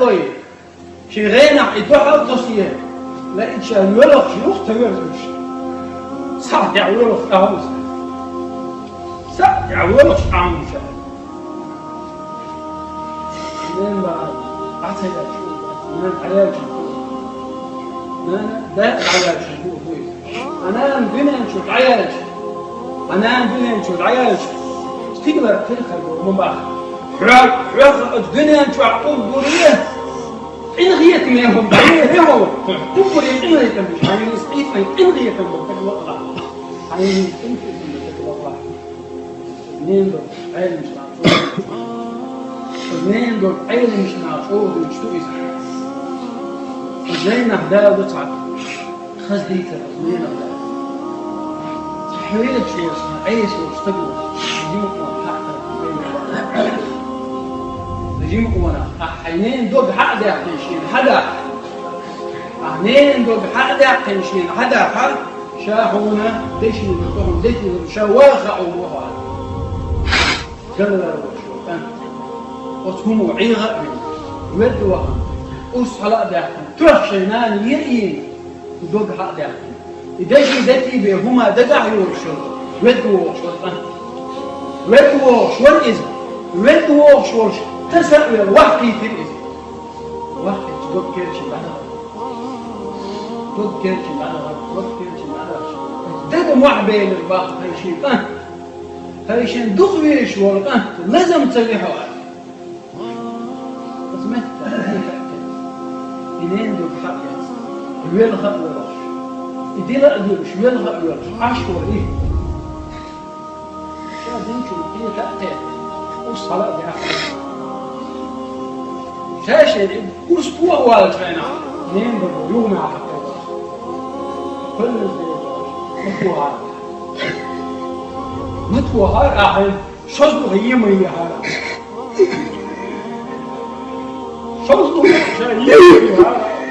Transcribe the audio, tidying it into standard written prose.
بوي شي غينا يدوح التصيه لا إتشان ولق شيوخ تورزوش صح يا ولق أهوز صح يا ولق عامش من بعد عتيا من علاج ده علاج أنا بنا نشوف علاج أنا بنا نشوف علاج تقدر تلخبط من بعد حراق الدنيا نشوف عقول دورية إن غيت منهم بعيرهم تقول إن غيت مش يعني نسقيت إن غيت منهم كالوقع يعني إن كالوقع اثنين دول عيل مش معصوب اثنين دول عيل مش معصوب ويشتوي زينا هدا بتعب خزديت اثنين هدا تحويلك شو اسمه عيش واشتغل نجيمك وانا حينين دول بحق ده حنشين حدا حنين دول بحق ده حنشين حدا حق شاهونا ديشي بتوهم ديشي شواخة أو موها قال لا شو وتهم عيغة ود وهم أصحى ده تروح شينان يرين دول بحق ده ديشي ذاتي بهما دقع يورشوا ود وش ود وش والإذن ود وش تسأل وحكي في الإذن وحكي تقول كيرش بعدها تقول كيرش بعدها تقول كيرش بعدها ده واحد بين الباقي هاي شيء هاي شيء دغري شوال لازم تسويها واحد بس ما إنين دول حق ويل خط وراش إدي لا أدورش ويل خط وراش عشوة إيه شو دينشو إيه تأتي والصلاة دي أحد شاشة أسبوع والفينا نين باليوم على كل متوهار متوهار أحد شو هي مية هذا شو هي مية هذا